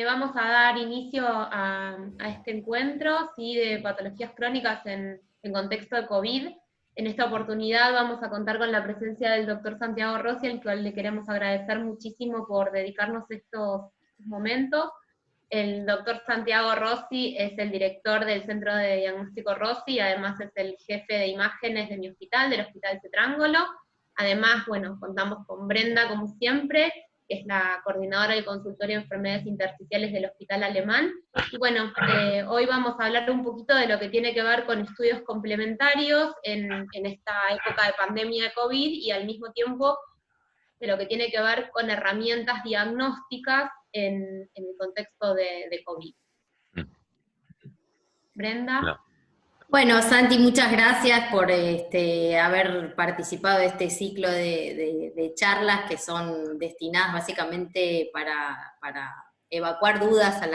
Vamos a dar inicio a este encuentro, ¿sí?, de patologías crónicas en contexto de COVID. En esta oportunidad vamos a contar con la presencia del doctor Santiago Rossi, al cual le queremos agradecer muchísimo por dedicarnos estos momentos. El doctor Santiago Rossi es el director del Centro de Diagnóstico Rossi, además es el jefe de imágenes de mi hospital, del Hospital Cetrángolo. Además, bueno, contamos con Brenda, como siempre, que es la coordinadora del consultorio de enfermedades intersticiales del Hospital Alemán. Y bueno, hoy vamos a hablar un poquito de lo que tiene que ver con estudios complementarios en esta época de pandemia de COVID, y al mismo tiempo de lo que tiene que ver con herramientas diagnósticas en el contexto de COVID. Brenda. No. Bueno, Santi, muchas gracias por haber participado de este ciclo de charlas que son destinadas básicamente para evacuar dudas a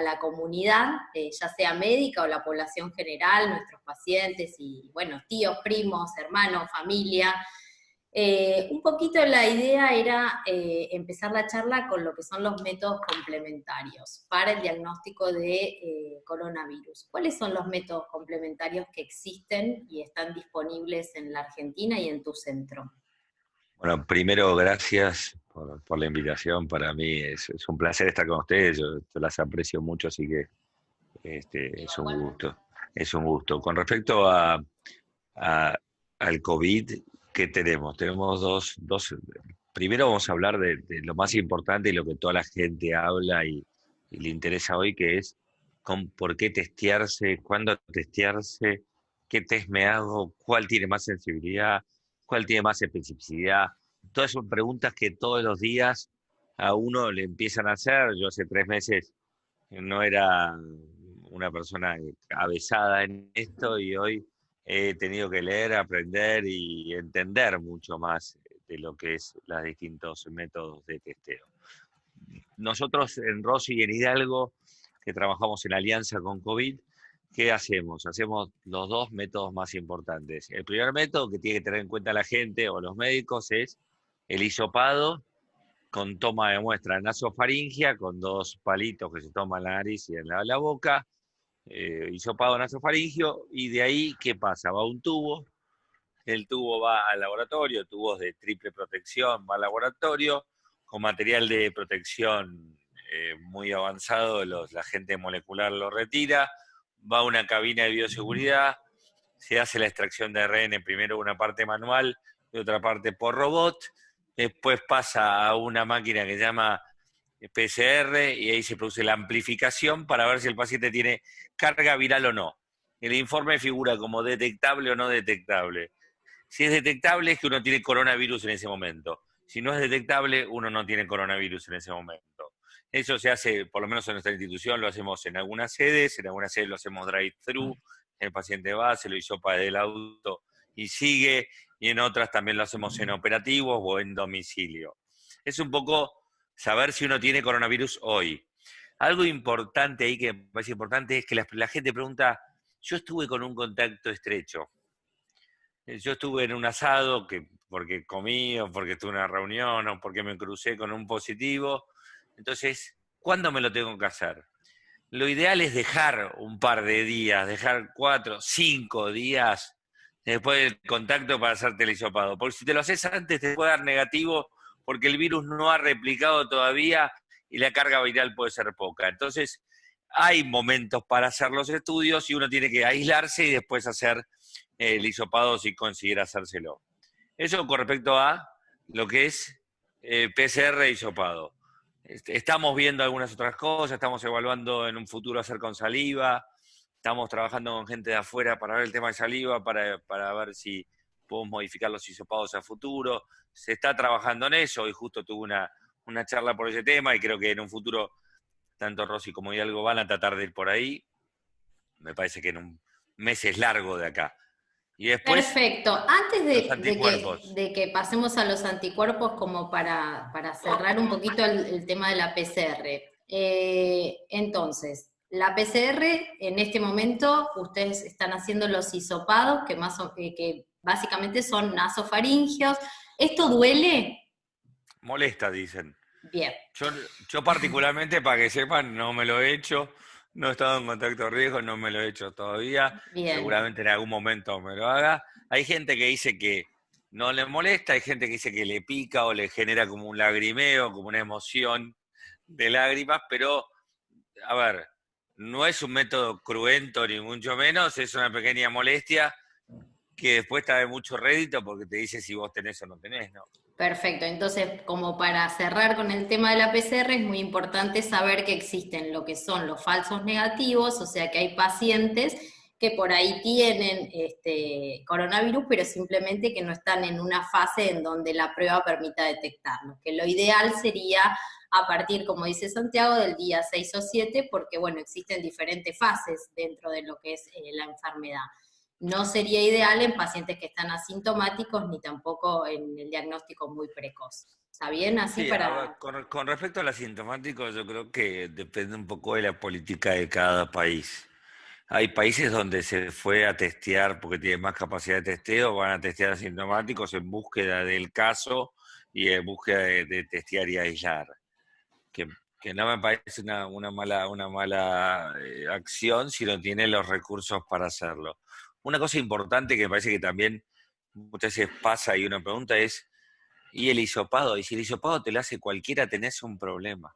la comunidad, ya sea médica o la población general, nuestros pacientes y, bueno, tíos, primos, hermanos, familia. Un poquito la idea era empezar la charla con lo que son los métodos complementarios para el diagnóstico de coronavirus. ¿Cuáles son los métodos complementarios que existen y están disponibles en la Argentina y en tu centro? Bueno, primero, gracias por la invitación. Para mí es un placer estar con ustedes. Yo las aprecio mucho, así que es un gusto. Es un gusto. Con respecto al COVID, ¿qué tenemos? Tenemos dos. Primero vamos a hablar de lo más importante y lo que toda la gente habla y le interesa hoy, que es por qué testearse, cuándo testearse, qué test me hago, cuál tiene más sensibilidad, cuál tiene más especificidad. Todas son preguntas que todos los días a uno le empiezan a hacer. Yo hace 3 meses no era una persona avesada en esto y hoy he tenido que leer, aprender y entender mucho más de lo que es los distintos métodos de testeo. Nosotros en Rossi y en Hidalgo, que trabajamos en alianza con COVID, ¿qué hacemos? Hacemos los 2 métodos más importantes. El primer método que tiene que tener en cuenta la gente o los médicos es el hisopado con toma de muestra nasofaringia, con 2 palitos que se toman en la nariz y en la boca, hisopado nasofaringio, y de ahí, ¿qué pasa? Va un tubo, el tubo va al laboratorio, tubos de triple protección, va al laboratorio, con material de protección muy avanzado, la gente molecular lo retira, va a una cabina de bioseguridad, se hace la extracción de ARN, primero una parte manual y otra parte por robot, después pasa a una máquina que se llama PCR y ahí se produce la amplificación para ver si el paciente tiene carga viral o no. El informe figura como detectable o no detectable. Si es detectable es que uno tiene coronavirus en ese momento. Si no es detectable, uno no tiene coronavirus en ese momento. Eso se hace, por lo menos en nuestra institución, lo hacemos en algunas sedes lo hacemos drive-thru, el paciente va, se lo hisopa del auto y sigue, y en otras también lo hacemos en operativos o en domicilio. Es un poco saber si uno tiene coronavirus hoy. Algo importante ahí que me parece importante es que la gente pregunta, yo estuve con un contacto estrecho. Yo estuve en un asado porque comí o porque tuve una reunión o porque me crucé con un positivo. Entonces, ¿cuándo me lo tengo que hacer? Lo ideal es dejar un par de días, dejar 4, 5 días después del contacto para hacerte el hisopado. Porque si te lo haces antes te puede dar negativo porque el virus no ha replicado todavía y la carga viral puede ser poca. Entonces, hay momentos para hacer los estudios y uno tiene que aislarse y después hacer el hisopado si considera hacérselo. Eso con respecto a lo que es PCR e hisopado. Estamos viendo algunas otras cosas, estamos evaluando en un futuro hacer con saliva, estamos trabajando con gente de afuera para ver el tema de saliva, para ver si podemos modificar los hisopados a futuro. Se está trabajando en eso y justo tuve una charla por ese tema y creo que en un futuro tanto Rossi como Hidalgo van a tratar de ir por ahí. Me parece que en un mes es largo de acá. Y después, perfecto. Antes los anticuerpos. de que pasemos a los anticuerpos, como para cerrar un poquito el tema de la PCR. Entonces, la PCR, en este momento, ustedes están haciendo los hisopados, que básicamente son nasofaringios. ¿Esto duele? Molesta, dicen. Bien. Yo particularmente, para que sepan, no me lo he hecho, no he estado en contacto de riesgo, no me lo he hecho todavía, Bien. seguramente en algún momento me lo haga. Hay gente que dice que no le molesta, hay gente que dice que le pica o le genera como un lagrimeo, como una emoción de lágrimas, pero, a ver, no es un método cruento ni mucho menos, es una pequeña molestia que después está de mucho rédito porque te dice si vos tenés o no tenés, ¿no? Perfecto, entonces como para cerrar con el tema de la PCR es muy importante saber que existen lo que son los falsos negativos, o sea que hay pacientes que por ahí tienen coronavirus, pero simplemente que no están en una fase en donde la prueba permita detectarlo, que lo ideal sería a partir, como dice Santiago, del día 6 o 7, porque bueno, existen diferentes fases dentro de lo que es la enfermedad. No sería ideal en pacientes que están asintomáticos ni tampoco en el diagnóstico muy precoz. ¿Está bien? Así Sí, a ver, para... con respecto al asintomático, yo creo que depende un poco de la política de cada país. Hay países donde se fue a testear porque tienen más capacidad de testeo, van a testear asintomáticos en búsqueda del caso y en búsqueda de testear y aislar. Que, que no me parece una mala acción si no tiene los recursos para hacerlo. Una cosa importante que me parece que también muchas veces pasa y una pregunta es, ¿y el hisopado? Y si el hisopado te lo hace cualquiera, tenés un problema.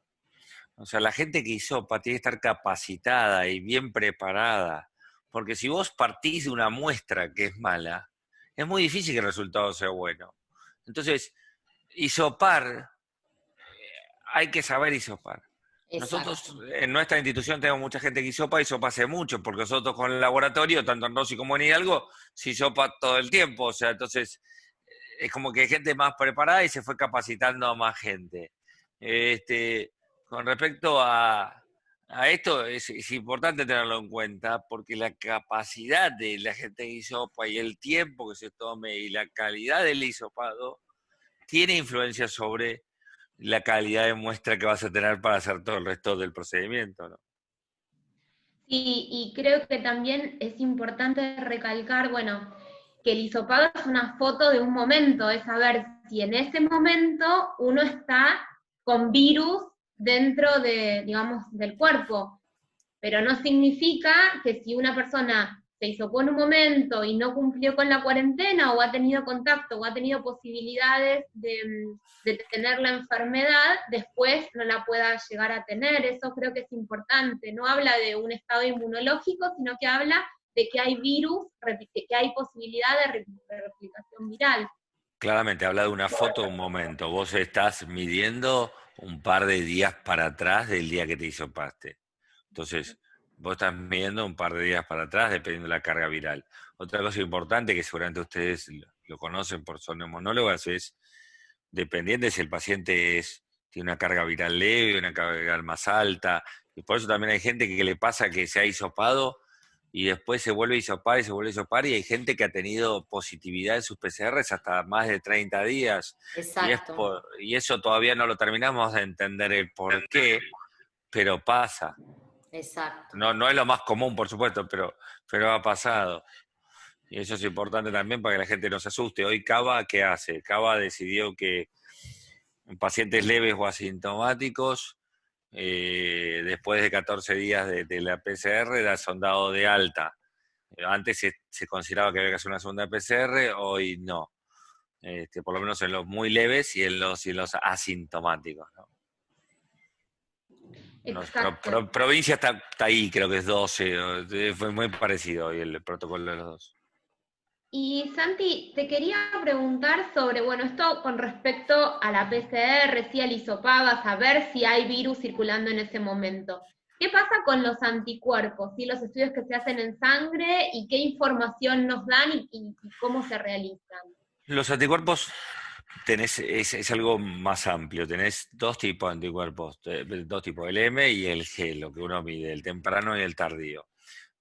O sea, la gente que hisopa tiene que estar capacitada y bien preparada, porque si vos partís de una muestra que es mala, es muy difícil que el resultado sea bueno. Entonces, hisopar, hay que saber hisopar. Nosotros Exacto. en nuestra institución tenemos mucha gente que hisopa hace mucho, porque nosotros con el laboratorio, tanto en Rossi como en Hidalgo, se hisopa todo el tiempo. O sea, entonces es como que hay gente más preparada y se fue capacitando a más gente. Este, con respecto a esto, es importante tenerlo en cuenta, porque la capacidad de la gente que hisopa y el tiempo que se tome y la calidad del hisopado tiene influencia sobre la calidad de muestra que vas a tener para hacer todo el resto del procedimiento, ¿no? Sí, y creo que también es importante recalcar, bueno, que el hisopado es una foto de un momento, es saber si en ese momento uno está con virus dentro de, digamos, del cuerpo. Pero no significa que si una persona se hisopó en un momento y no cumplió con la cuarentena o ha tenido contacto o ha tenido posibilidades de tener la enfermedad, después no la pueda llegar a tener. Eso creo que es importante. No habla de un estado inmunológico, sino que habla de que hay virus, que hay posibilidad de replicación viral. Claramente, habla de una foto, un momento. Vos estás midiendo un par de días para atrás del día que te hisopaste. Entonces, vos estás midiendo un par de días para atrás dependiendo de la carga viral. Otra cosa importante que seguramente ustedes lo conocen por ser neumonólogas es, dependiendo de si el paciente tiene una carga viral leve, una carga viral más alta. Y por eso también hay gente que le pasa que se ha hisopado y después se vuelve a hisopar y se vuelve a hisopar, y hay gente que ha tenido positividad en sus PCRs hasta más de 30 días, Exacto. y eso todavía no lo terminamos de entender el por qué, pero pasa. Exacto. No, no es lo más común, por supuesto, pero ha pasado. Y eso es importante también para que la gente no se asuste. Hoy Cava, ¿qué hace? Cava decidió que en pacientes leves o asintomáticos, después de 14 días de la PCR, da sondado de alta. Antes se consideraba que había que hacer una segunda PCR, hoy no. Por lo menos en los muy leves y en los asintomáticos, ¿no? Exacto. Provincia está ahí, creo que es 12, fue muy parecido hoy el protocolo de los dos. Y Santi, te quería preguntar sobre, bueno, esto con respecto a la PCR, si al hisopado, a saber si hay virus circulando en ese momento. ¿Qué pasa con los anticuerpos? ¿Sí? Los estudios que se hacen en sangre y qué información nos dan y cómo se realizan. Los anticuerpos es algo más amplio. Tenés dos tipos de anticuerpos, dos tipos, el M y el G, lo que uno mide, el temprano y el tardío.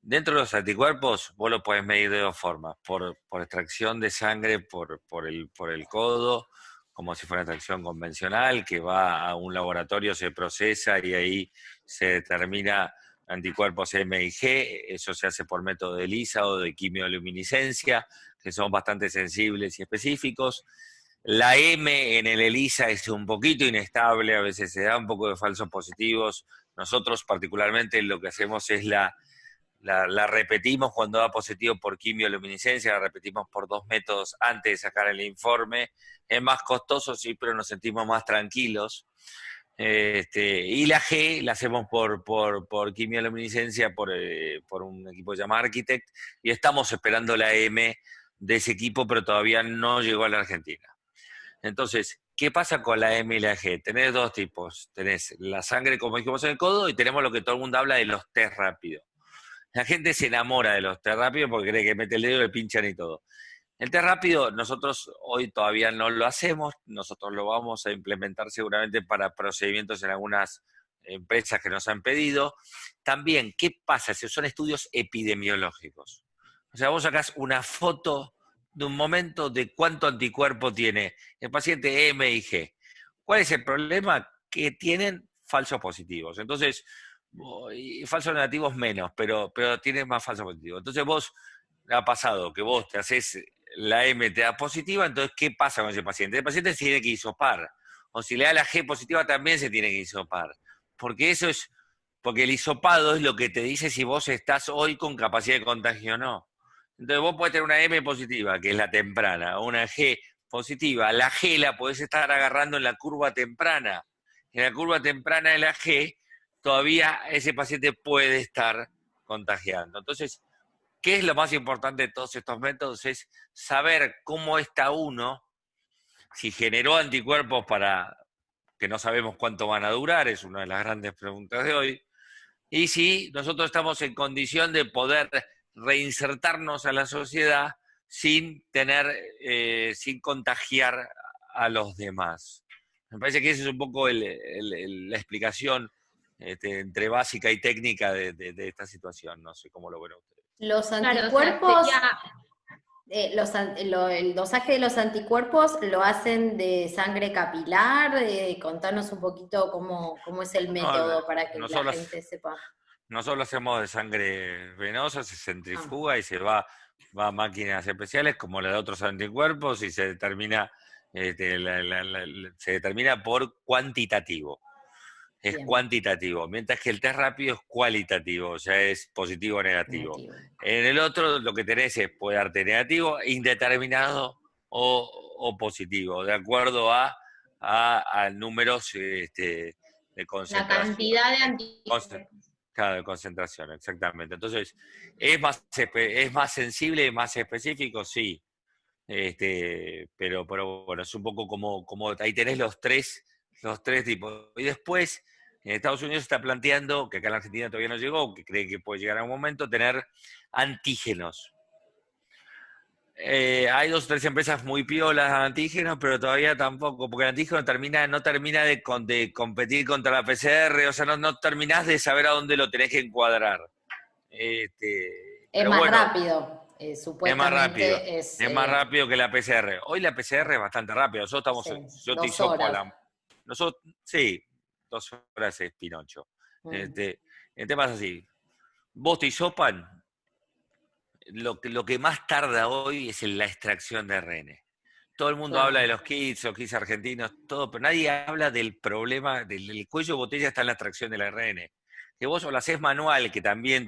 Dentro de los anticuerpos, vos lo podés medir de dos formas, por extracción de sangre por el codo, como si fuera una extracción convencional, que va a un laboratorio, se procesa y ahí se determina anticuerpos M y G. Eso se hace por método de ELISA o de quimioluminiscencia, que son bastante sensibles y específicos. La M en el ELISA es un poquito inestable, a veces se da un poco de falsos positivos. Nosotros particularmente lo que hacemos es la repetimos cuando da positivo por quimioluminiscencia, la repetimos por 2 métodos antes de sacar el informe. Es más costoso, sí, pero nos sentimos más tranquilos. Y la G la hacemos por quimioluminiscencia, por un equipo que se llama Architect, y estamos esperando la M de ese equipo, pero todavía no llegó a la Argentina. Entonces, ¿qué pasa con la M y la G? Tenés dos tipos. Tenés la sangre, como dijimos, en el codo, y tenemos lo que todo el mundo habla de los test rápidos. La gente se enamora de los test rápidos porque cree que mete el dedo y le pinchan y todo. El test rápido nosotros hoy todavía no lo hacemos, nosotros lo vamos a implementar seguramente para procedimientos en algunas empresas que nos han pedido. También, ¿qué pasa si son estudios epidemiológicos? O sea, vos sacás una foto de un momento de cuánto anticuerpo tiene el paciente M y G. ¿Cuál es el problema? Que tienen falsos positivos. Entonces, y falsos negativos menos, pero tienen más falsos positivos. Entonces vos, ha pasado que vos te haces la M te da positiva, entonces ¿qué pasa con ese paciente? El paciente se tiene que hisopar. O si le da la G positiva también se tiene que hisopar. Porque porque el hisopado es lo que te dice si vos estás hoy con capacidad de contagio o no. Entonces vos podés tener una M positiva, que es la temprana, o una G positiva. La G la podés estar agarrando en la curva temprana. En la curva temprana de la G, todavía ese paciente puede estar contagiando. Entonces, ¿qué es lo más importante de todos estos métodos? Es saber cómo está uno, si generó anticuerpos para que no sabemos cuánto van a durar, es una de las grandes preguntas de hoy, y si nosotros estamos en condición de poder reinsertarnos a la sociedad sin sin contagiar a los demás. Me parece que esa es un poco la explicación entre básica y técnica de esta situación. No sé cómo lo ven ustedes. Los anticuerpos, el dosaje de los anticuerpos lo hacen de sangre capilar. Contanos un poquito cómo es el método para que la gente sepa. Nosotros lo hacemos de sangre venosa, se centrifuga y se va a máquinas especiales como la de otros anticuerpos y se determina, se determina por cuantitativo. Es Bien. Cuantitativo, mientras que el test rápido es cualitativo, o sea, es positivo o negativo. En el otro lo que tenés es, puede darte negativo, indeterminado o positivo, de acuerdo a números de concentración. La cantidad de anticuerpos. Claro, de concentración, exactamente. Entonces, ¿es más sensible y más específico? Sí. Pero bueno, es un poco como ahí tenés los tres tipos. Y después, en Estados Unidos se está planteando, que acá en la Argentina todavía no llegó, que cree que puede llegar a un momento, tener antígenos. Hay 2 o 3 empresas muy piolas antígenos, pero todavía tampoco, porque el antígeno no termina de competir contra la PCR, o sea, no terminás de saber a dónde lo tenés que encuadrar. Es más rápido. Supuestamente es más rápido que la PCR. Hoy la PCR es bastante rápida. Nosotros estamos, yo te hisopo sí, 2 horas es Pinocho. El tema es así. Vos te hisopan, lo que más tarda hoy es en la extracción de ARN. Todo el mundo habla de los kits argentinos, todo, pero nadie habla del problema, del cuello de botella está en la extracción del ARN. Que vos o la haces manual, que también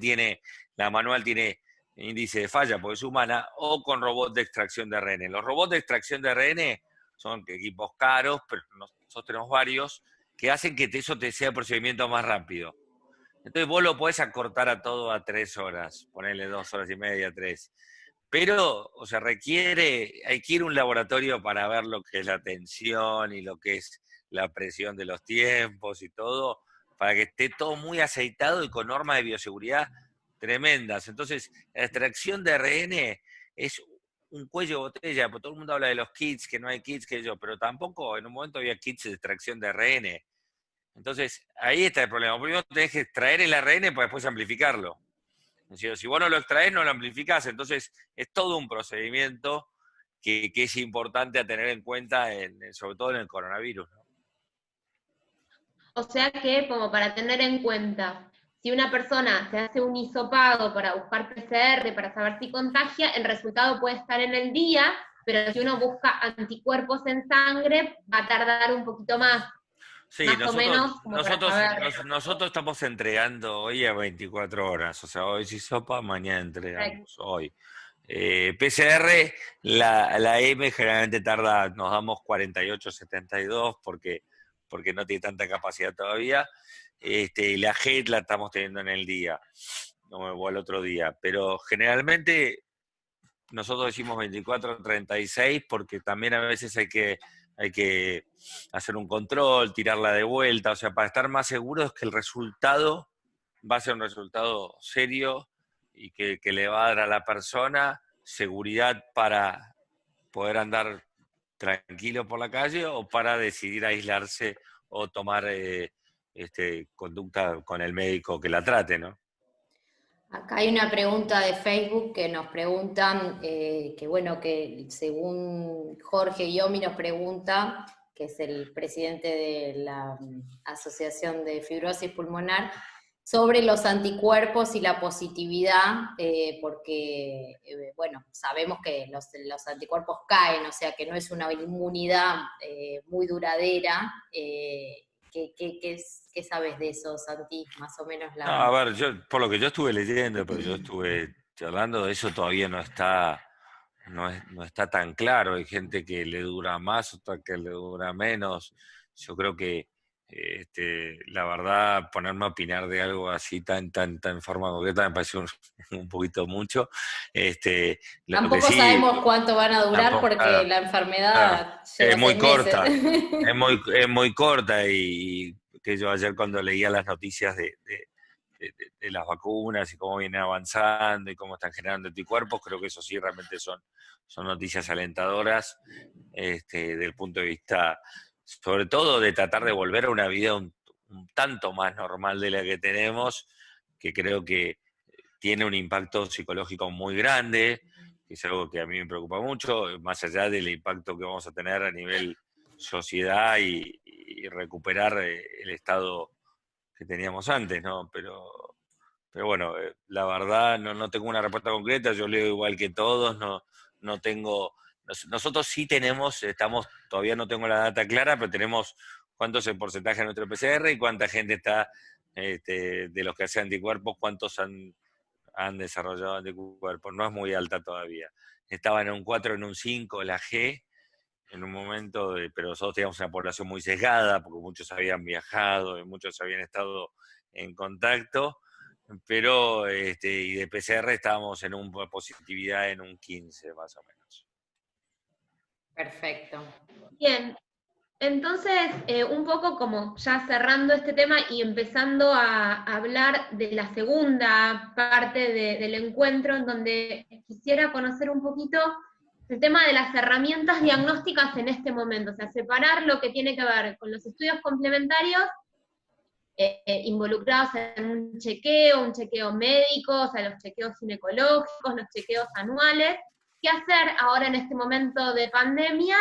la manual tiene índice de falla porque es humana, o con robots de extracción de ARN. Los robots de extracción de ARN son equipos caros, pero nosotros tenemos varios, que hacen que eso te sea el procedimiento más rápido. Entonces vos lo podés acortar a todo a 3 horas, ponerle 2 horas y media, 3. Pero, o sea, hay que ir a un laboratorio para ver lo que es la tensión y lo que es la presión de los tiempos y todo, para que esté todo muy aceitado y con normas de bioseguridad tremendas. Entonces, la extracción de ARN es un cuello de botella, porque todo el mundo habla de los kits, que no hay kits, pero tampoco en un momento había kits de extracción de ARN. Entonces, ahí está el problema. Primero tenés que extraer el ARN para después amplificarlo. Si vos no lo extraes, no lo amplificás. Entonces, es todo un procedimiento que es importante a tener en cuenta, sobre todo en el coronavirus, ¿no? O sea que, como para tener en cuenta, si una persona se hace un hisopado para buscar PCR, para saber si contagia, el resultado puede estar en el día, pero si uno busca anticuerpos en sangre, va a tardar un poquito más. Sí, Más o menos, como para saber. nosotros estamos entregando hoy a 24 horas, o sea, hoy sí sopa, mañana entregamos, hoy. PCR, la M generalmente tarda, nos damos 48, 72, porque no tiene tanta capacidad todavía, y la G la estamos teniendo en el día, o al otro día, pero generalmente nosotros decimos 24, 36, porque también a veces hay que hacer un control, tirarla de vuelta, o sea, para estar más seguros que el resultado va a ser un resultado serio y que le va a dar a la persona seguridad para poder andar tranquilo por la calle o para decidir aislarse o tomar conducta con el médico que la trate, ¿no? Acá hay una pregunta de Facebook que nos preguntan, que bueno, que según Jorge Yomi nos pregunta, que es el presidente de la Asociación de Fibrosis Pulmonar, sobre los anticuerpos y la positividad, porque, bueno, sabemos que los anticuerpos caen, o sea que no es una inmunidad muy duradera. ¿Qué sabes de eso, Santi? Más o menos No, a ver, por lo que yo estuve leyendo, pero yo estuve charlando de eso, todavía no está tan claro. Hay gente que le dura más, otra que le dura menos. Yo creo que, la verdad, ponerme a opinar de algo así tan forma concreta me parece un poquito mucho. Lo que Tampoco sí, sabemos cuánto van a durar tampoco, porque claro, la claro, enfermedad es lleva muy 6 meses. corta, es muy corta y que yo ayer cuando leía las noticias de las vacunas y cómo vienen avanzando y cómo están generando anticuerpos, creo que eso sí realmente son noticias alentadoras, del punto de vista, sobre todo de tratar de volver a una vida un tanto más normal de la que tenemos, que creo que tiene un impacto psicológico muy grande, que es algo que a mí me preocupa mucho, más allá del impacto que vamos a tener a nivel sociedad y recuperar el estado que teníamos antes, ¿no? Pero bueno, la verdad no tengo una respuesta concreta, yo leo igual que todos, no tengo... Nosotros sí tenemos, todavía no tengo la data clara, pero tenemos cuánto es el porcentaje de nuestro PCR y cuánta gente está, de los que hacen anticuerpos, cuántos han desarrollado anticuerpos. No es muy alta todavía. Estaba en un 4, en un 5 la G, en un momento, pero nosotros teníamos una población muy sesgada, porque muchos habían viajado, y muchos habían estado en contacto, pero y de PCR estábamos en una positividad en un 15 más o menos. Perfecto. Bien, entonces, un poco como ya cerrando este tema y empezando a hablar de la segunda parte del encuentro, en donde quisiera conocer un poquito el tema de las herramientas diagnósticas en este momento, o sea, separar lo que tiene que ver con los estudios complementarios involucrados en un chequeo médico, o sea, los chequeos ginecológicos, los chequeos anuales, qué hacer ahora en este momento de pandemia,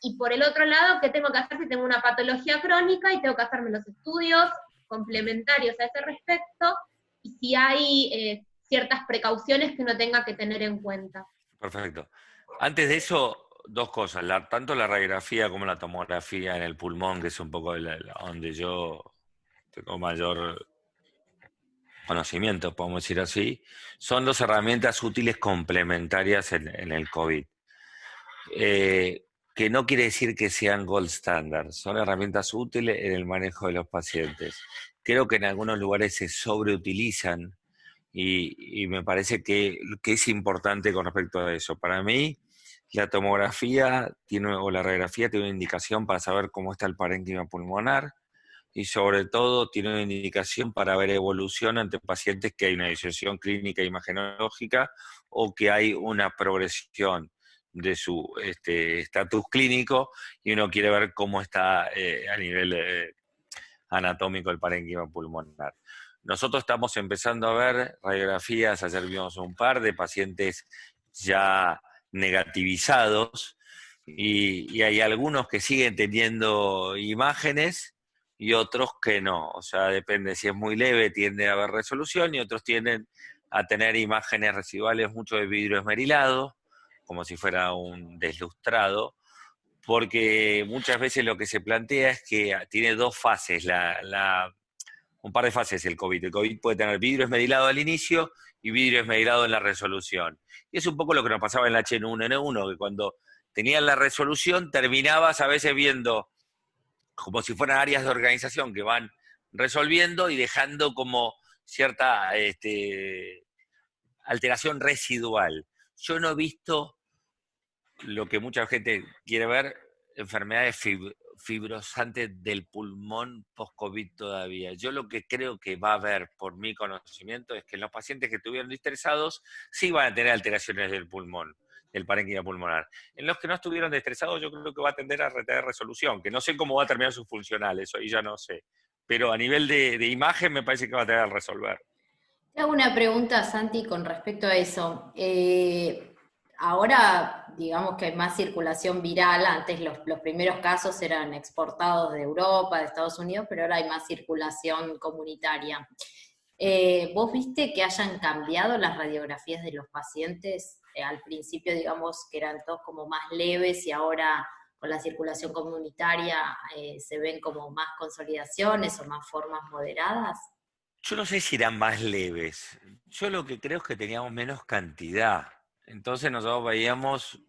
y por el otro lado, qué tengo que hacer si tengo una patología crónica y tengo que hacerme los estudios complementarios a ese respecto, y si hay ciertas precauciones que uno tenga que tener en cuenta. Perfecto. Antes de eso, dos cosas, tanto la radiografía como la tomografía en el pulmón, que es un poco donde yo tengo mayor conocimiento, podemos decir así, son dos herramientas útiles complementarias en el COVID. Que no quiere decir que sean gold standard, son herramientas útiles en el manejo de los pacientes. Creo que en algunos lugares se sobreutilizan y me parece que es importante con respecto a eso. Para mí, la tomografía o la radiografía tiene una indicación para saber cómo está el parénquima pulmonar, y sobre todo tiene una indicación para ver evolución ante pacientes que hay una disociación clínica imagenológica o que hay una progresión de su estatus clínico y uno quiere ver cómo está a nivel anatómico el parénquima pulmonar. Nosotros estamos empezando a ver radiografías, ayer vimos un par de pacientes ya negativizados y hay algunos que siguen teniendo imágenes y otros que no, o sea, depende, si es muy leve tiende a haber resolución y otros tienden a tener imágenes residuales mucho de vidrio esmerilado, como si fuera un deslustrado, porque muchas veces lo que se plantea es que tiene dos fases, un par de fases el COVID. El COVID puede tener vidrio esmerilado al inicio y vidrio esmerilado en la resolución. Y es un poco lo que nos pasaba en el H1N1, que cuando tenían la resolución terminabas a veces viendo como si fueran áreas de organización que van resolviendo y dejando como cierta alteración residual. Yo no he visto lo que mucha gente quiere ver, enfermedades fibrosantes del pulmón post-COVID todavía. Yo lo que creo que va a haber, por mi conocimiento, es que los pacientes que estuvieron estresados sí van a tener alteraciones del pulmón, del parénquima pulmonar. En los que no estuvieron estresados, yo creo que va a tender a retener resolución, que no sé cómo va a terminar sus funcionales, eso ahí ya no sé. Pero a nivel de imagen me parece que va a tener que resolver. Te hago una pregunta, Santi, con respecto a eso. Ahora, digamos que hay más circulación viral, antes los primeros casos eran exportados de Europa, de Estados Unidos, pero ahora hay más circulación comunitaria. ¿Vos viste que hayan cambiado las radiografías de los pacientes? Al principio, digamos, que eran todos como más leves y ahora con la circulación comunitaria se ven como más consolidaciones o más formas moderadas. Yo no sé si eran más leves. Yo lo que creo es que teníamos menos cantidad. Entonces nosotros veíamos,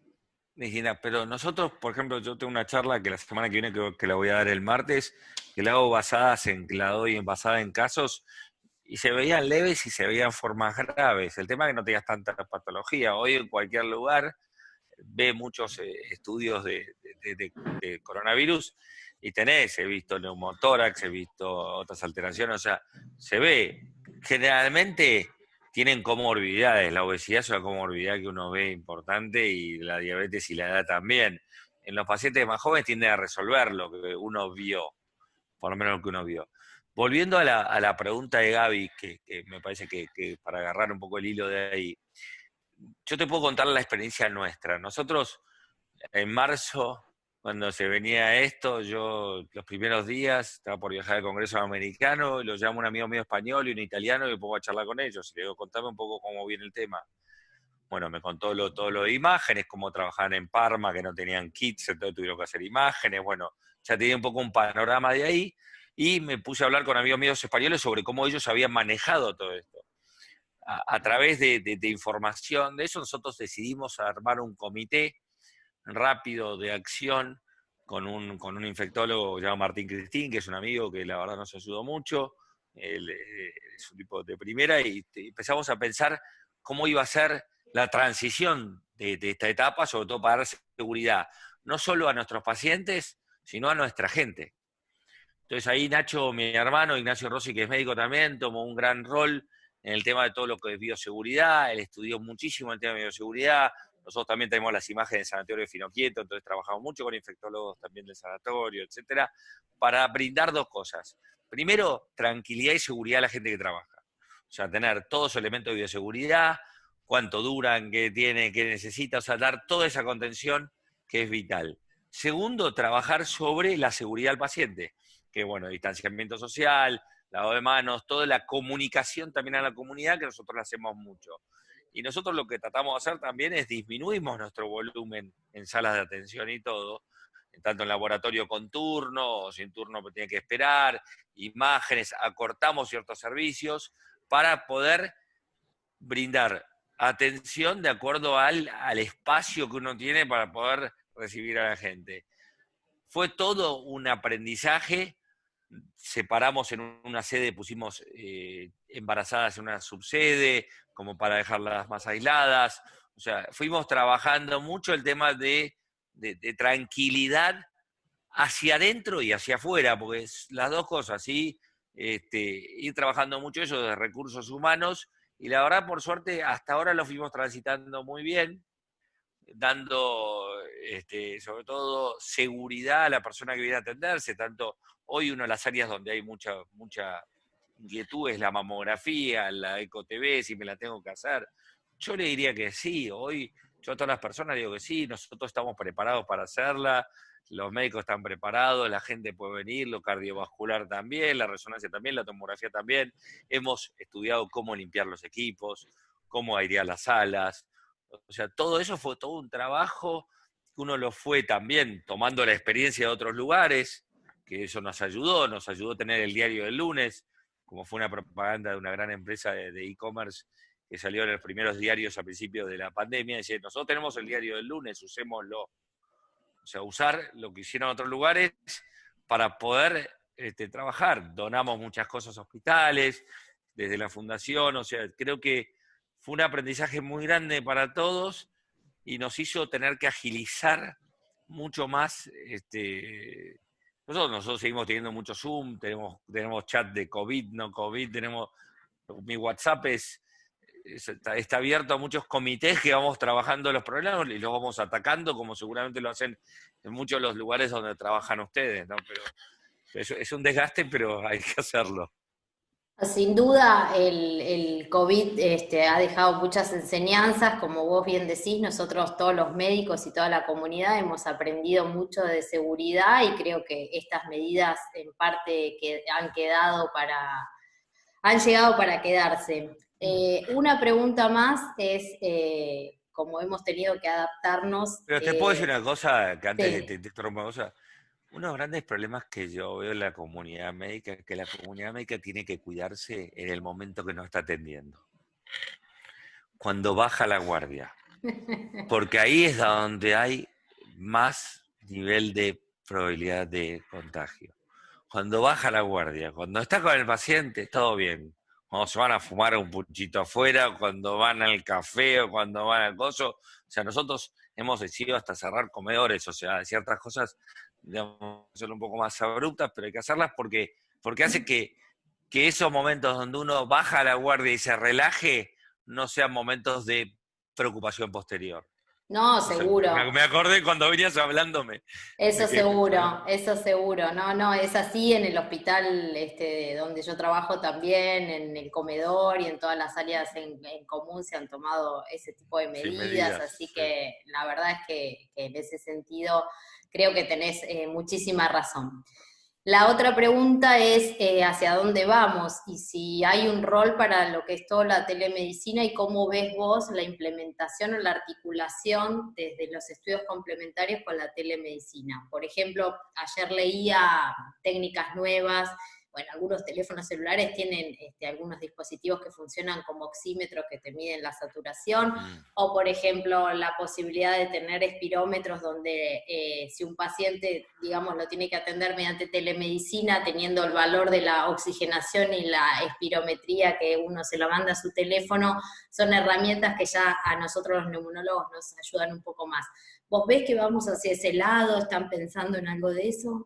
Regina, pero nosotros, por ejemplo, yo tengo una charla que la semana que viene, que la voy a dar el martes, que la hago la doy basada en casos, y se veían leves y se veían formas graves. El tema es que no tenías tanta patología. Hoy en cualquier lugar ve muchos estudios de coronavirus y he visto neumotórax, he visto otras alteraciones, o sea, se ve. Generalmente tienen comorbilidades, la obesidad es una comorbilidad que uno ve importante y la diabetes y la edad también. En los pacientes más jóvenes tienden a resolver lo que uno vio, por lo menos lo que uno vio. Volviendo a la pregunta de Gaby, que me parece que para agarrar un poco el hilo de ahí, yo te puedo contar la experiencia nuestra. Nosotros, en marzo, cuando se venía esto, yo los primeros días estaba por viajar al Congreso Americano, y lo llamo un amigo mío español y un italiano y me pongo a charlar con ellos. Y le digo, contame un poco cómo viene el tema. Bueno, me contó todo lo de imágenes, cómo trabajaban en Parma, que no tenían kits, entonces tuvieron que hacer imágenes. Bueno, ya tenía un poco un panorama de ahí. Y me puse a hablar con amigos míos españoles sobre cómo ellos habían manejado todo esto. A través de información de eso, nosotros decidimos armar un comité rápido de acción con un infectólogo llamado Martín Cristín, que es un amigo que la verdad nos ayudó mucho. Él es un tipo de primera y empezamos a pensar cómo iba a ser la transición de esta etapa, sobre todo para dar seguridad, no solo a nuestros pacientes, sino a nuestra gente. Entonces ahí Nacho, mi hermano, Ignacio Rossi, que es médico también, tomó un gran rol en el tema de todo lo que es bioseguridad. Él estudió muchísimo el tema de bioseguridad. Nosotros también tenemos las imágenes del sanatorio de Finoquieto, entonces trabajamos mucho con infectólogos también del sanatorio, etcétera, para brindar dos cosas. Primero, tranquilidad y seguridad a la gente que trabaja. O sea, tener todos los elementos de bioseguridad, cuánto duran, qué tiene, qué necesita, o sea, dar toda esa contención que es vital. Segundo, trabajar sobre la seguridad del paciente, que bueno, distanciamiento social, lavado de manos, toda la comunicación también a la comunidad, que nosotros la hacemos mucho. Y nosotros lo que tratamos de hacer también es disminuimos nuestro volumen en salas de atención y todo, tanto en laboratorio con turno o sin turno que tiene que esperar, imágenes, acortamos ciertos servicios para poder brindar atención de acuerdo al espacio que uno tiene para poder recibir a la gente. Fue todo un aprendizaje. Separamos en una sede, pusimos embarazadas en una subsede, como para dejarlas más aisladas. O sea, fuimos trabajando mucho el tema de tranquilidad hacia adentro y hacia afuera, porque es las dos cosas, ¿sí? Ir trabajando mucho eso de recursos humanos, y la verdad, por suerte, hasta ahora lo fuimos transitando muy bien, dando sobre todo seguridad a la persona que viene a atenderse, tanto hoy una de las áreas donde hay mucha inquietud es la mamografía, la eco-TV, si me la tengo que hacer. Yo le diría que sí, hoy yo a todas las personas digo que sí, nosotros estamos preparados para hacerla, los médicos están preparados, la gente puede venir, lo cardiovascular también, la resonancia también, la tomografía también. Hemos estudiado cómo limpiar los equipos, cómo airear las salas, O sea, todo eso fue todo un trabajo que uno lo fue también tomando la experiencia de otros lugares, que eso nos ayudó a tener el diario del lunes, como fue una propaganda de una gran empresa de e-commerce que salió en los primeros diarios a principios de la pandemia, decía, nosotros tenemos el diario del lunes, usémoslo. O sea, usar lo que hicieron otros lugares para poder trabajar. Donamos muchas cosas a hospitales, desde la fundación, o sea, creo que fue un aprendizaje muy grande para todos y nos hizo tener que agilizar mucho más. Nosotros seguimos teniendo mucho Zoom, tenemos chat de COVID, no COVID, mi WhatsApp está abierto a muchos comités que vamos trabajando los problemas y los vamos atacando, como seguramente lo hacen en muchos de los lugares donde trabajan ustedes, ¿no? Pero es un desgaste, pero hay que hacerlo. Sin duda, el COVID ha dejado muchas enseñanzas, como vos bien decís, nosotros todos los médicos y toda la comunidad hemos aprendido mucho de seguridad y creo que estas medidas en parte que han llegado para quedarse. Una pregunta más es, como hemos tenido que adaptarnos. Pero te puedo decir una cosa, que antes de Sí. te interrumpa una cosa, uno de los grandes problemas que yo veo en la comunidad médica es que la comunidad médica tiene que cuidarse en el momento que nos está atendiendo, cuando baja la guardia, porque ahí es donde hay más nivel de probabilidad de contagio. Cuando baja la guardia, cuando está con el paciente, todo bien. Cuando se van a fumar un puchito afuera, cuando van al café o cuando van al coso. O sea, nosotros hemos decidido hasta cerrar comedores, o sea, ciertas cosas, digamos, son un poco más abruptas, pero hay que hacerlas porque hace que esos momentos donde uno baja la guardia y se relaje, no sean momentos de preocupación posterior. No, No sé, seguro. me acordé cuando venías hablándome Eso de que seguro, eso seguro. No, no, es así en el hospital donde yo trabajo también, en el comedor y en todas las áreas en común se han tomado ese tipo de sin medidas, medidas. así Sí. que la verdad es que en ese sentido creo que tenés muchísima razón. La otra pregunta es hacia dónde vamos y si hay un rol para lo que es toda la telemedicina y cómo ves vos la implementación o la articulación desde los estudios complementarios con la telemedicina. Por ejemplo, ayer leía técnicas nuevas. Bueno, algunos teléfonos celulares tienen algunos dispositivos que funcionan como oxímetros que te miden la saturación, Mm. o por ejemplo la posibilidad de tener espirómetros donde si un paciente, digamos, lo tiene que atender mediante telemedicina, teniendo el valor de la oxigenación y la espirometría que uno se la manda a su teléfono, son herramientas que ya a nosotros los neumonólogos nos ayudan un poco más. ¿Vos ves que vamos hacia ese lado? ¿Están pensando en algo de eso?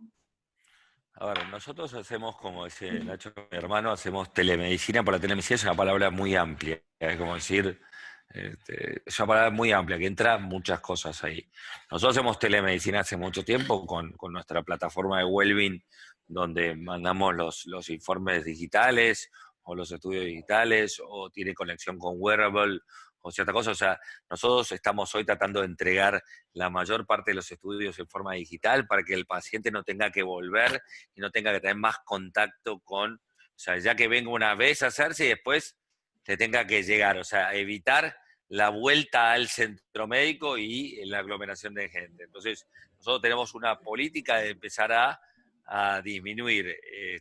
A ver, nosotros hacemos, como dice Nacho, mi hermano, hacemos telemedicina. Por la telemedicina es una palabra muy amplia, es como decir, es una palabra muy amplia, que entra muchas cosas ahí. Nosotros hacemos telemedicina hace mucho tiempo con nuestra plataforma de Wellbeing, donde mandamos los informes digitales o los estudios digitales, o tiene conexión con Wearable o cierta cosa. O sea, nosotros estamos hoy tratando de entregar la mayor parte de los estudios en forma digital para que el paciente no tenga que volver y no tenga que tener más contacto con, o sea, ya que venga una vez a hacerse y después te tenga que llegar, o sea, evitar la vuelta al centro médico y la aglomeración de gente. Entonces, nosotros tenemos una política de empezar a disminuir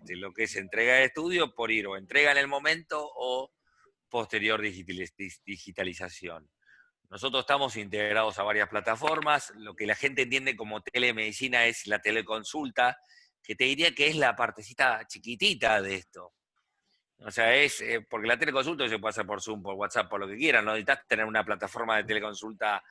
lo que es entrega de estudio por ir o entrega en el momento o posterior digitalización. Nosotros estamos integrados a varias plataformas. Lo que la gente entiende como telemedicina es la teleconsulta, que te diría que es la partecita chiquitita de esto. O sea, porque la teleconsulta se puede hacer por Zoom, por WhatsApp, por lo que quieran. No necesitas tener una plataforma de teleconsulta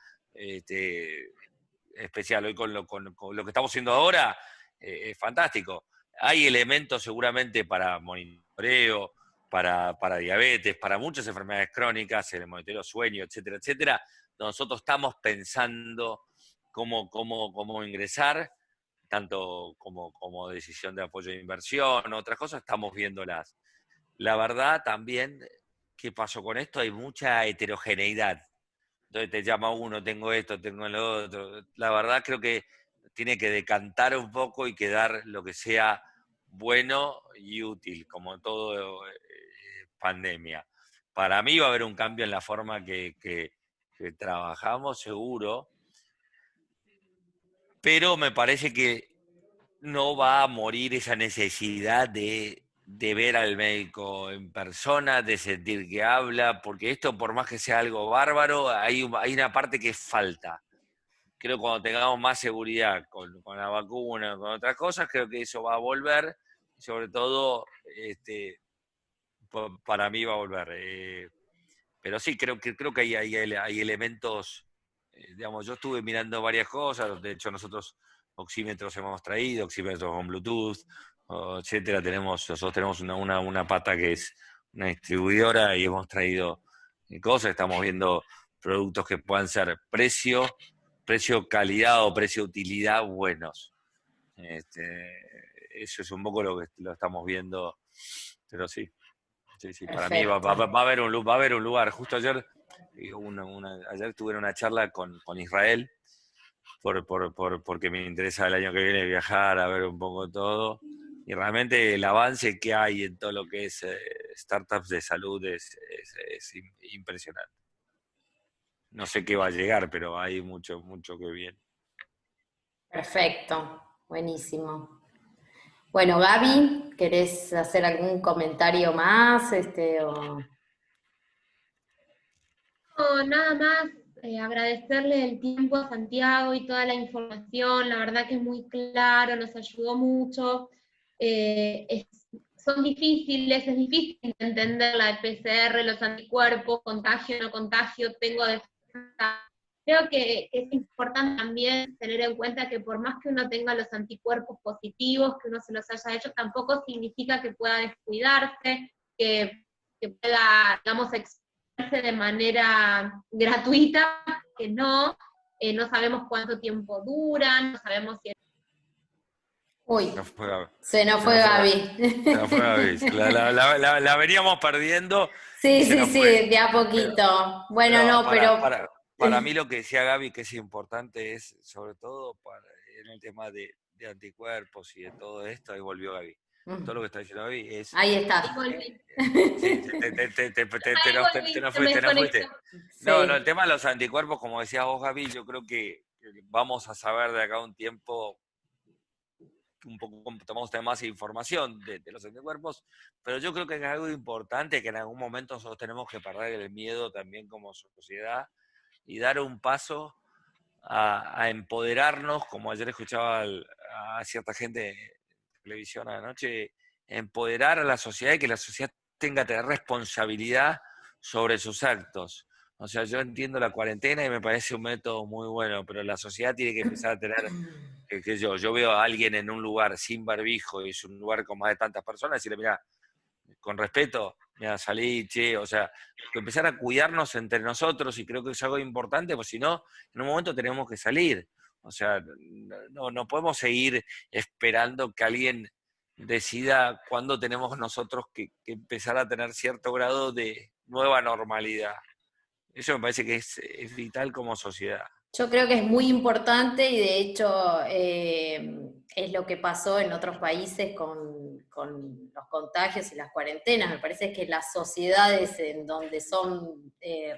especial. Hoy con lo que estamos haciendo ahora es fantástico. Hay elementos seguramente para monitoreo, para diabetes, para muchas enfermedades crónicas, el monitoreo sueño, etcétera, etcétera. Nosotros estamos pensando cómo ingresar, tanto como decisión de apoyo de inversión, otras cosas, estamos viéndolas. La verdad también, ¿qué pasó con esto? Hay mucha heterogeneidad. Entonces te llama uno, tengo esto, tengo lo otro. La verdad creo que tiene que decantar un poco y quedar lo que sea bueno y útil, como todo pandemia. Para mí va a haber un cambio en la forma que que trabajamos, seguro, pero me parece que no va a morir esa necesidad de ver al médico en persona, de sentir que habla, porque esto, por más que sea algo bárbaro, hay una parte que falta. Creo que cuando tengamos más seguridad con la vacuna, con otras cosas, creo que eso va a volver, sobre todo, para mí va a volver. Pero sí, creo que hay elementos, digamos, yo estuve mirando varias cosas, de hecho nosotros oxímetros hemos traído, oxímetros con Bluetooth, etcétera, nosotros tenemos una pata que es una distribuidora y hemos traído cosas, estamos viendo productos que puedan ser precio calidad o precio utilidad buenos. Eso es un poco lo que lo estamos viendo, pero sí. Sí, para mí va a haber un lugar. Justo ayer, ayer tuve una charla con Israel, porque me interesa el año que viene viajar, a ver un poco todo. Y realmente el avance que hay en todo lo que es startups de salud es impresionante. No sé qué va a llegar, pero hay mucho que viene. Perfecto, buenísimo. Bueno, Gaby, ¿querés hacer algún comentario más? No, nada más, agradecerle el tiempo a Santiago y toda la información, la verdad que es muy claro, nos ayudó mucho. Son difíciles, es difícil entender la de PCR, los anticuerpos, contagio, no contagio, tengo defensa. Creo que es importante también tener en cuenta que por más que uno tenga los anticuerpos positivos, que uno se los haya hecho, tampoco significa que pueda descuidarse, que pueda, digamos, de manera gratuita, que no sabemos cuánto tiempo duran, no sabemos si... Uy, se nos fue Gaby. Se nos fue Gaby. La veníamos perdiendo y Sí, se sí, nos sí, fue. de a poquito. Bueno, Pero no, pero... para mí lo que decía Gaby que es importante es, sobre todo en el tema de anticuerpos y de todo esto, ahí volvió Gaby. Todo lo que está diciendo Gaby es... Ahí está. Sí, te nos fuiste. No, el tema de los anticuerpos, como decías vos, Gaby, yo creo que vamos a saber de acá a un tiempo un poco tomamos más información de los anticuerpos, pero yo creo que es algo importante que en algún momento nosotros tenemos que perder el miedo también como sociedad y dar un paso a empoderarnos, como ayer escuchaba a cierta gente en televisión anoche, empoderar a la sociedad y que la sociedad tenga que tener responsabilidad sobre sus actos. O sea, yo entiendo la cuarentena y me parece un método muy bueno, pero la sociedad tiene que empezar a tener, que yo veo a alguien en un lugar sin barbijo y es un lugar con más de tantas personas, y decirle, mira, con respeto, mira, salí, che, o sea, empezar a cuidarnos entre nosotros, y creo que es algo importante, pues si no, en un momento tenemos que salir. O sea, no podemos seguir esperando que alguien decida cuándo tenemos nosotros que empezar a tener cierto grado de nueva normalidad. Eso me parece que es vital como sociedad. Yo creo que es muy importante y de hecho es lo que pasó en otros países con los contagios y las cuarentenas. Me parece que las sociedades en donde son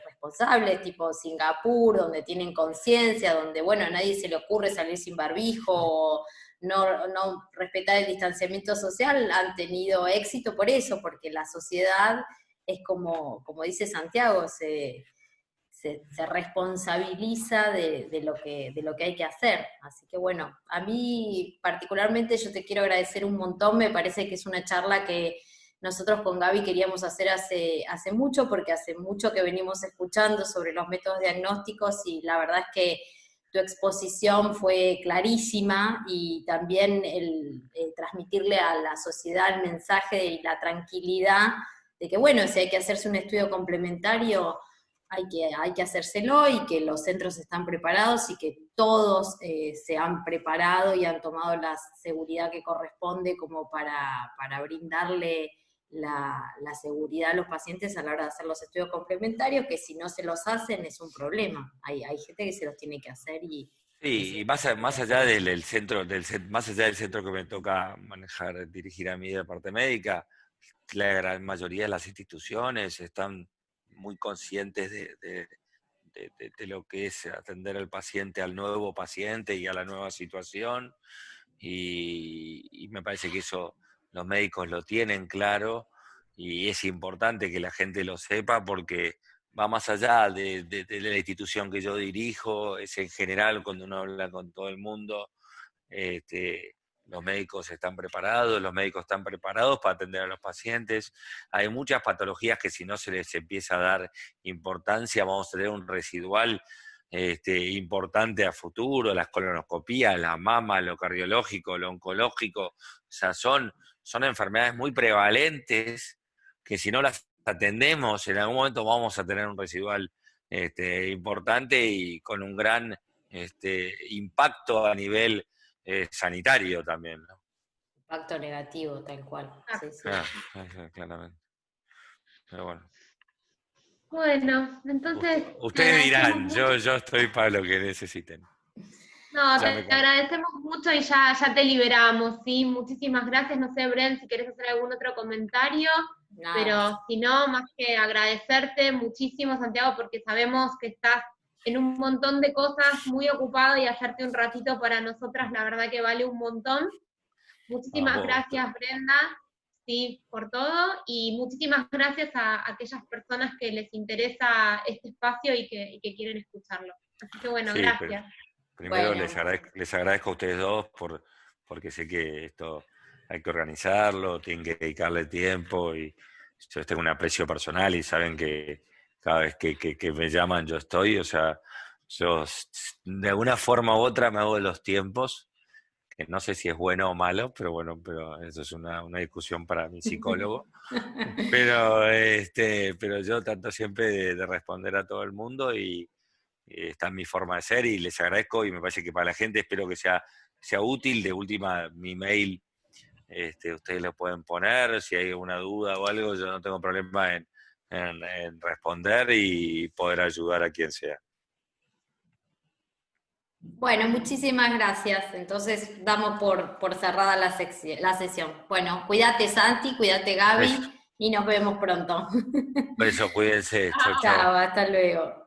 responsables, tipo Singapur, donde tienen conciencia, donde, bueno, a nadie se le ocurre salir sin barbijo o no respetar el distanciamiento social, han tenido éxito por eso, porque la sociedad es como dice Santiago, se responsabiliza de lo que hay que hacer. Así que bueno, a mí particularmente yo te quiero agradecer un montón, me parece que es una charla que nosotros con Gaby queríamos hacer hace mucho, porque hace mucho que venimos escuchando sobre los métodos diagnósticos y la verdad es que tu exposición fue clarísima y también el transmitirle a la sociedad el mensaje y la tranquilidad de que bueno, si hay que hacerse un estudio complementario, hay que hacérselo y que los centros están preparados y que todos se han preparado y han tomado la seguridad que corresponde como para brindarle la seguridad a los pacientes a la hora de hacer los estudios complementarios, que si no se los hacen es un problema. Hay gente que se los tiene que hacer y... Sí, y más allá del centro, más allá del centro que me toca manejar, dirigir a mí de la parte médica, la gran mayoría de las instituciones están muy conscientes de lo que es atender al paciente, al nuevo paciente y a la nueva situación, y me parece que eso los médicos lo tienen claro, y es importante que la gente lo sepa porque va más allá de la institución que yo dirijo, es en general cuando uno habla con todo el mundo. Los médicos están preparados, los médicos están preparados para atender a los pacientes. Hay muchas patologías que si no se les empieza a dar importancia, vamos a tener un residual importante a futuro, las colonoscopías, la mama, lo cardiológico, lo oncológico. O sea, son enfermedades muy prevalentes que si no las atendemos, en algún momento vamos a tener un residual importante y con un gran impacto a nivel sanitario también, ¿no? Impacto negativo, tal cual. Sí, sí. Claramente. Pero bueno. Bueno, entonces... Ustedes dirán, yo estoy para lo que necesiten. No, te agradecemos mucho y ya te liberamos, ¿sí? Muchísimas gracias. No sé, Bren, si querés hacer algún otro comentario, Nada. Pero si no, más que agradecerte muchísimo, Santiago, porque sabemos que estás en un montón de cosas, muy ocupado, y hacerte un ratito para nosotras, la verdad que vale un montón. Muchísimas gracias, Brenda, sí, por todo, y muchísimas gracias a aquellas personas que les interesa este espacio y que quieren escucharlo. Así que bueno, sí, gracias. Primero les agradezco a ustedes dos porque sé que esto hay que organizarlo, tienen que dedicarle tiempo, y yo tengo un aprecio personal y saben que cada vez que me llaman yo estoy, o sea, yo de alguna forma u otra me hago de los tiempos, que no sé si es bueno o malo, pero bueno, pero eso es una discusión para mi psicólogo. pero yo trato siempre de responder a todo el mundo, y está en mi forma de ser, y les agradezco, y me parece que para la gente espero que sea útil. De última, mi mail, ustedes lo pueden poner, si hay alguna duda o algo, yo no tengo problema en responder y poder ayudar a quien sea. Bueno, muchísimas gracias. Entonces damos por cerrada la sesión. Bueno, cuídate Santi, cuídate Gaby, y nos vemos pronto. Por eso, cuídense. Chao, hasta luego.